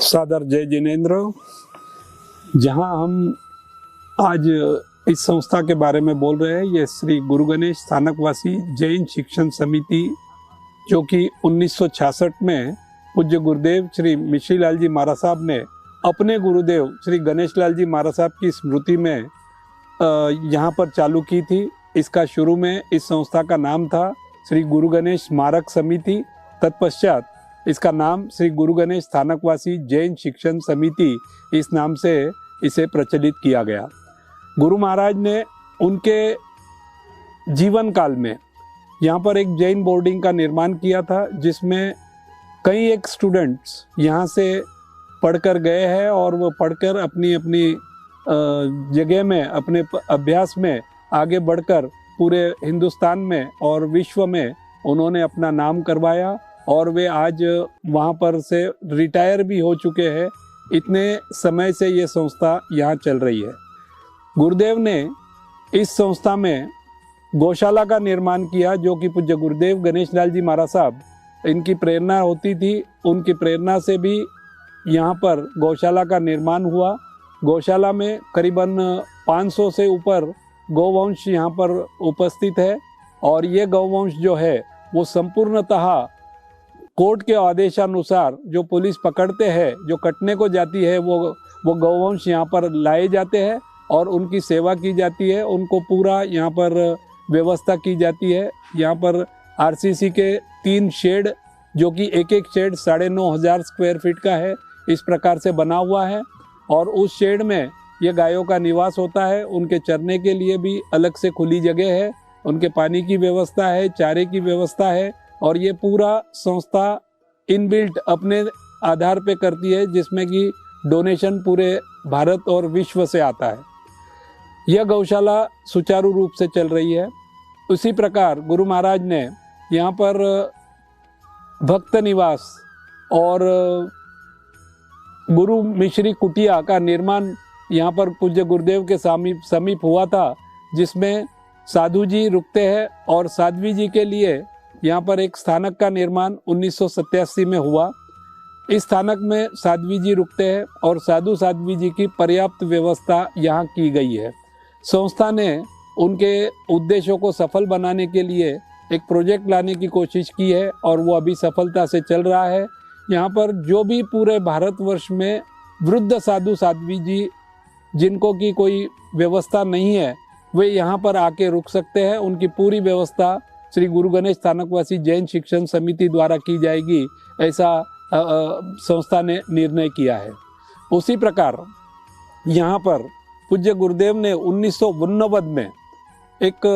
सादर जय जिनेन्द्र। जहां हम आज इस संस्था के बारे में बोल रहे हैं, ये श्री गुरु गणेश स्थानकवासी जैन शिक्षण समिति, जो कि 1966 में पूज्य गुरुदेव श्री मिश्री लाल जी महाराज साहब ने अपने गुरुदेव श्री गणेश लाल जी महाराज साहब की स्मृति में यहाँ पर चालू की थी। इसका शुरू में इस संस्था का नाम था श्री गुरु गणेश स्मारक समिति। तत्पश्चात इसका नाम श्री गुरु गणेश स्थानकवासी जैन शिक्षण समिति इस नाम से इसे प्रचलित किया गया। गुरु महाराज ने उनके जीवन काल में यहाँ पर एक जैन बोर्डिंग का निर्माण किया था, जिसमें कई एक स्टूडेंट्स यहाँ से पढ़कर गए हैं और वो पढ़कर अपनी अपनी जगह में अपने अभ्यास में आगे बढ़कर पूरे हिंदुस्तान में और विश्व में उन्होंने अपना नाम करवाया और वे आज वहाँ पर से रिटायर भी हो चुके हैं। इतने समय से ये संस्था यहाँ चल रही है। गुरुदेव ने इस संस्था में गौशाला का निर्माण किया, जो कि पूज्य गुरुदेव गणेश लाल जी महाराज साहब इनकी प्रेरणा होती थी। उनकी प्रेरणा से भी यहाँ पर गौशाला का निर्माण हुआ। गौशाला में करीबन 500 से ऊपर गौवंश यहाँ पर उपस्थित है और ये गौवंश जो है वो संपूर्णतः कोर्ट के आदेशानुसार जो पुलिस पकड़ते हैं, जो कटने को जाती है, वो गौवंश यहाँ पर लाए जाते हैं और उनकी सेवा की जाती है। उनको पूरा यहाँ पर व्यवस्था की जाती है। यहाँ पर आरसीसी के 3 शेड, जो कि एक एक शेड 9,500 स्क्वायर फीट का है, इस प्रकार से बना हुआ है और उस शेड में ये गायों का निवास होता है। उनके चरने के लिए भी अलग से खुली जगह है, उनके पानी की व्यवस्था है, चारे की व्यवस्था है और ये पूरा संस्था इनबिल्ट अपने आधार पे करती है, जिसमें कि डोनेशन पूरे भारत और विश्व से आता है। यह गौशाला सुचारू रूप से चल रही है। उसी प्रकार गुरु महाराज ने यहाँ पर भक्त निवास और गुरु मिश्री कुटिया का निर्माण यहाँ पर पूज्य गुरुदेव के समीप हुआ था, जिसमें साधु जी रुकते हैं और साध्वी जी के लिए यहाँ पर एक स्थानक का निर्माण 1987 में हुआ। इस स्थानक में साध्वी जी रुकते हैं और साधु साध्वी जी की पर्याप्त व्यवस्था यहाँ की गई है। संस्था ने उनके उद्देश्यों को सफल बनाने के लिए एक प्रोजेक्ट लाने की कोशिश की है और वो अभी सफलता से चल रहा है। यहाँ पर जो भी पूरे भारतवर्ष में वृद्ध साधु साध्वी जी जिनको की कोई व्यवस्था नहीं है, वे यहाँ पर आके रुक सकते हैं। उनकी पूरी व्यवस्था श्री गुरु गणेश स्थानकवासी जैन शिक्षण समिति द्वारा की जाएगी, ऐसा संस्था ने निर्णय किया है। उसी प्रकार यहाँ पर पूज्य गुरुदेव ने 1989 में एक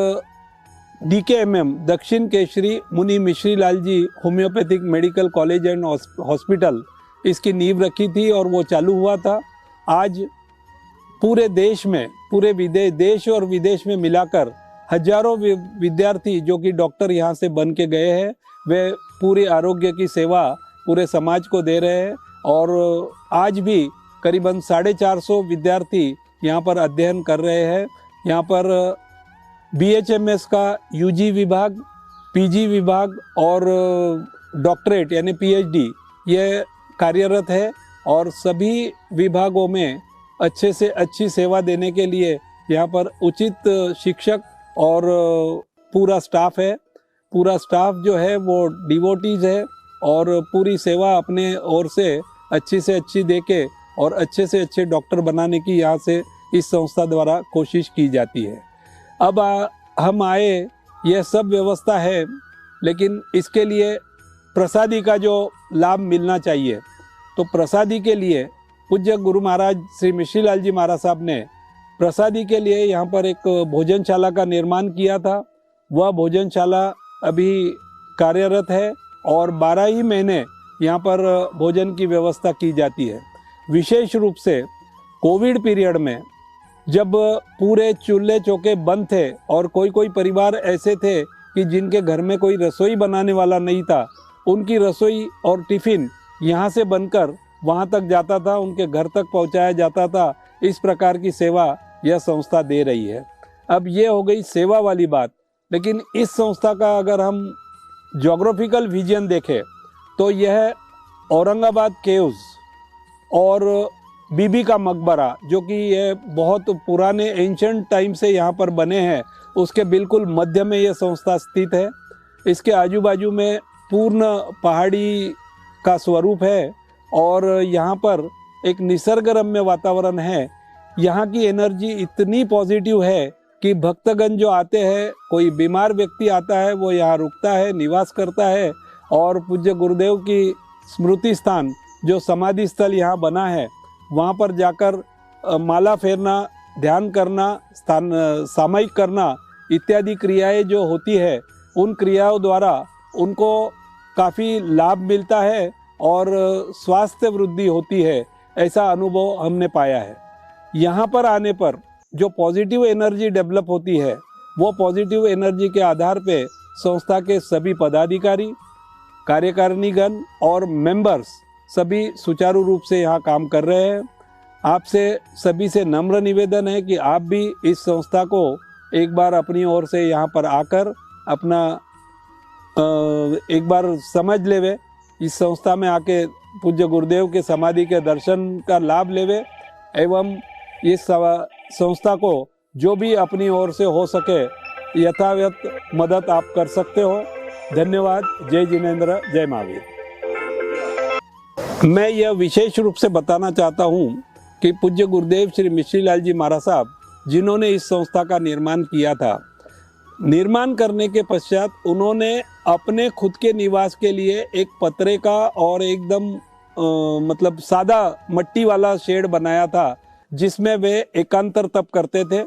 DKMM दक्षिण Keshari Muni Mishri Lal ji homeopathic medical college and hospital, इसकी नींव रखी थी और वो चालू हुआ था। आज पूरे देश में, पूरे देश और विदेश में मिलाकर हजारों विद्यार्थी जो कि डॉक्टर यहाँ से बन के गए हैं, वे पूरी आरोग्य की सेवा पूरे समाज को दे रहे हैं और आज भी करीबन 450 विद्यार्थी यहाँ पर अध्ययन कर रहे हैं। यहाँ पर BHMS का UG विभाग, PG विभाग और डॉक्टरेट यानी PhD ये कार्यरत है और सभी विभागों में अच्छे से अच्छी सेवा देने के लिए यहाँ पर उचित शिक्षक और पूरा स्टाफ है। पूरा स्टाफ जो है वो डिवोटीज है और पूरी सेवा अपने ओर से अच्छी देके और अच्छे से अच्छे डॉक्टर बनाने की यहाँ से इस संस्था द्वारा कोशिश की जाती है। अब हम आए, यह सब व्यवस्था है, लेकिन इसके लिए प्रसादी का जो लाभ मिलना चाहिए, तो प्रसादी के लिए पूज्य गुरु महाराज श्री मिश्री लाल जी महाराज साहब ने प्रसादी के लिए यहाँ पर एक भोजनशाला का निर्माण किया था। वह भोजनशाला अभी कार्यरत है और 12 ही महीने यहाँ पर भोजन की व्यवस्था की जाती है। विशेष रूप से कोविड पीरियड में जब पूरे चूल्हे चौके बंद थे और कोई परिवार ऐसे थे कि जिनके घर में कोई रसोई बनाने वाला नहीं था, उनकी रसोई और टिफ़िन यहाँ से बनकर वहाँ तक जाता था, उनके घर तक पहुँचाया जाता था। इस प्रकार की सेवा यह संस्था दे रही है। अब ये हो गई सेवा वाली बात, लेकिन इस संस्था का अगर हम ज्योग्राफिकल विजन देखें तो यह औरंगाबाद केव्स और बीबी का मकबरा, जो कि ये बहुत पुराने एंशंट टाइम से यहाँ पर बने हैं, उसके बिल्कुल मध्य में ये संस्था स्थित है। इसके आजू बाजू में पूर्ण पहाड़ी का स्वरूप है और यहाँ पर एक निसर्गरम्य वातावरण है। यहाँ की एनर्जी इतनी पॉजिटिव है कि भक्तगण जो आते हैं, कोई बीमार व्यक्ति आता है वो यहाँ रुकता है, निवास करता है और पूज्य गुरुदेव की स्मृति स्थान जो समाधि स्थल यहाँ बना है, वहाँ पर जाकर माला फेरना, ध्यान करना, स्थान सामायिक करना इत्यादि क्रियाएं जो होती है, उन क्रियाओं द्वारा उनको काफ़ी लाभ मिलता है और स्वास्थ्य वृद्धि होती है, ऐसा अनुभव हमने पाया है। यहाँ पर आने पर जो पॉजिटिव एनर्जी डेवलप होती है, वो पॉजिटिव एनर्जी के आधार पे संस्था के सभी पदाधिकारी, कार्यकारिणीगण और मेंबर्स सभी सुचारू रूप से यहाँ काम कर रहे हैं। आपसे सभी से नम्र निवेदन है कि आप भी इस संस्था को एक बार अपनी ओर से यहाँ पर आकर अपना एक बार समझ लेवे, इस संस्था में आके पूज्य गुरुदेव के समाधि के दर्शन का लाभ लेवे एवं इस संस्था को जो भी अपनी ओर से हो सके यथावत मदद आप कर सकते हो। धन्यवाद। जय जिनेंद्र, जय महावीर। मैं यह विशेष रूप से बताना चाहता हूँ कि पूज्य गुरुदेव श्री मिश्री लाल जी महाराज साहब, जिन्होंने इस संस्था का निर्माण किया था, निर्माण करने के पश्चात उन्होंने अपने खुद के निवास के लिए एक पतरे का और एकदम मतलब सादा मट्टी वाला शेड बनाया था, जिसमें वे एकांतर तप करते थे।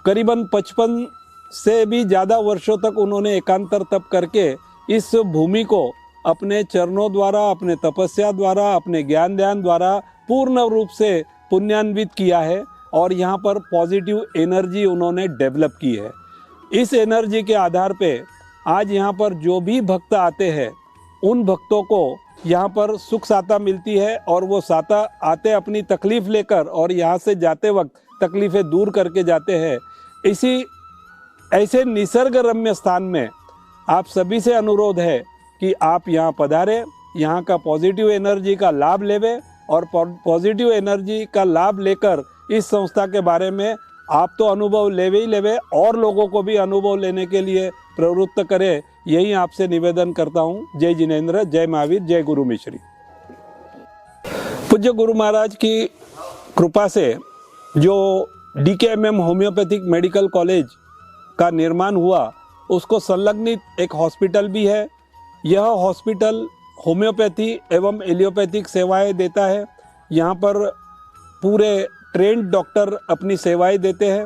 करीबन 55 से भी ज़्यादा वर्षों तक उन्होंने एकांतर तप करके इस भूमि को अपने चरणों द्वारा, अपने तपस्या द्वारा, अपने ज्ञान ध्यान द्वारा पूर्ण रूप से पुण्यान्वित किया है और यहाँ पर पॉजिटिव एनर्जी उन्होंने डेवलप की है। इस एनर्जी के आधार पे आज यहाँ पर जो भी भक्त आते हैं, उन भक्तों को यहाँ पर सुख साता मिलती है और वो साता आते अपनी तकलीफ़ लेकर और यहाँ से जाते वक्त तकलीफ़ें दूर करके जाते हैं। इसी ऐसे निसर्ग रम्य स्थान में आप सभी से अनुरोध है कि आप यहाँ पधारें, यहाँ का पॉजिटिव एनर्जी का लाभ लेवे और पॉजिटिव एनर्जी का लाभ लेकर इस संस्था के बारे में आप तो अनुभव लेवे ही लेवे और लोगों को भी अनुभव लेने के लिए प्रवृत्त करें, यही आपसे निवेदन करता हूँ। जय जिनेंद्र, जय महावीर, जय गुरु मिश्री। पूज्य गुरु महाराज की कृपा से जो DKMM होम्योपैथिक मेडिकल कॉलेज का निर्माण हुआ, उसको संलग्नित एक हॉस्पिटल भी है। यह हॉस्पिटल होम्योपैथी एवं एलियोपैथिक सेवाएं देता है। यहाँ पर पूरे ट्रेंड डॉक्टर अपनी सेवाएं देते हैं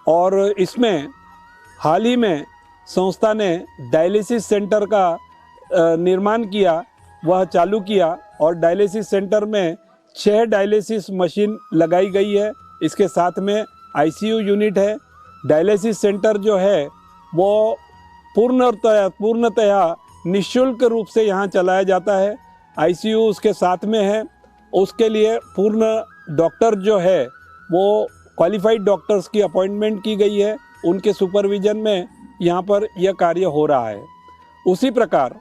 और इसमें हाल ही में संस्था ने डायलिसिस सेंटर का निर्माण किया, वह चालू किया और डायलिसिस सेंटर में 6 डायलिसिस मशीन लगाई गई है। इसके साथ में ICU यूनिट है। डायलिसिस सेंटर जो है वो पूर्णतया निःशुल्क रूप से यहाँ चलाया जाता है। ICU उसके साथ में है। उसके लिए पूर्ण डॉक्टर जो है वो क्वालिफाइड डॉक्टर्स की अपॉइंटमेंट की गई है, उनके सुपरविजन में यहाँ पर यह कार्य हो रहा है। उसी प्रकार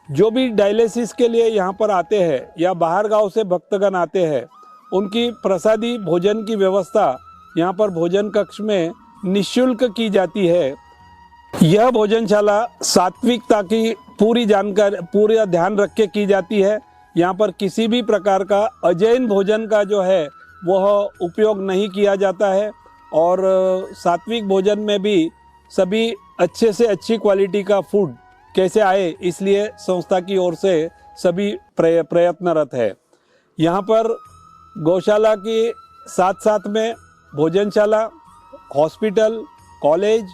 जो भी डायलिसिस के लिए यहाँ पर आते हैं या बाहर गांव से भक्तगण आते हैं, उनकी प्रसादी भोजन की व्यवस्था यहाँ पर भोजन कक्ष में निःशुल्क की जाती है। यह भोजनशाला सात्विकता की पूरी जानकारी, पूरा ध्यान रख के की जाती है। यहाँ पर किसी भी प्रकार का अजैन भोजन का जो है वह उपयोग नहीं किया जाता है और सात्विक भोजन में भी सभी अच्छे से अच्छी क्वालिटी का फूड कैसे आए, इसलिए संस्था की ओर से सभी प्रयत्नरत है। यहाँ पर गौशाला के साथ साथ में भोजनशाला, हॉस्पिटल, कॉलेज,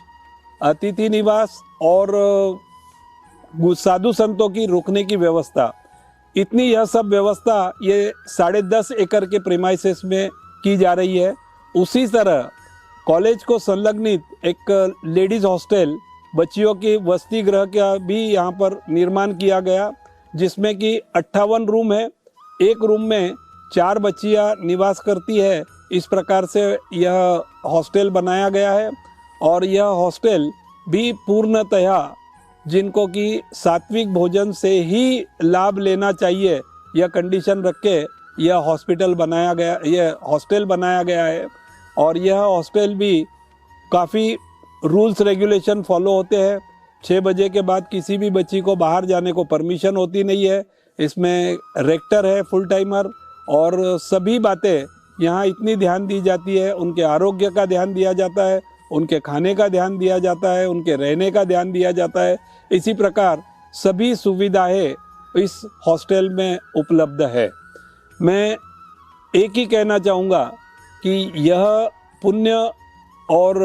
अतिथि निवास और साधु संतों की रुकने की व्यवस्था, इतनी यह सब व्यवस्था ये 10.5 एकड़ के प्रीमाइसेस में की जा रही है। उसी तरह कॉलेज को संलग्नित एक लेडीज़ हॉस्टल, बच्चियों की वसति गृह का भी यहाँ पर निर्माण किया गया, जिसमें कि 58 रूम है। एक रूम में 4 बच्चियाँ निवास करती है। इस प्रकार से यह हॉस्टल बनाया गया है और यह हॉस्टल भी पूर्णतया जिनको कि सात्विक भोजन से ही लाभ लेना चाहिए, यह कंडीशन रख के यह हॉस्पिटल बनाया गया, यह हॉस्टल बनाया गया है। और यह हॉस्टल भी काफ़ी रूल्स रेगुलेशन फॉलो होते हैं। 6 बजे के बाद किसी भी बच्ची को बाहर जाने को परमिशन होती नहीं है। इसमें रेक्टर है फुल टाइमर, और सभी बातें यहाँ इतनी ध्यान दी जाती है। उनके आरोग्य का ध्यान दिया जाता है, उनके खाने का ध्यान दिया जाता है, उनके रहने का ध्यान दिया जाता है। इसी प्रकार सभी सुविधाएं इस हॉस्टल में उपलब्ध है। मैं एक ही कहना चाहूँगा कि यह पुण्य और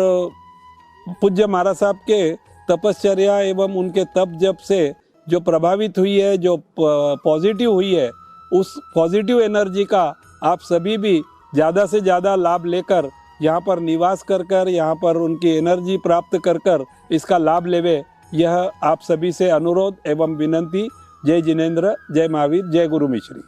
पूज्य महाराज साहब के तपश्चर्या एवं उनके तप जप से जो प्रभावित हुई है, जो पॉजिटिव हुई है, उस पॉजिटिव एनर्जी का आप सभी भी ज़्यादा से ज़्यादा लाभ लेकर यहाँ पर निवास कर यहाँ पर उनकी एनर्जी प्राप्त कर इसका लाभ लेवे, यह आप सभी से अनुरोध एवं विनंती। जय जिनेंद्र, जय महावीर, जय गुरु मिश्री।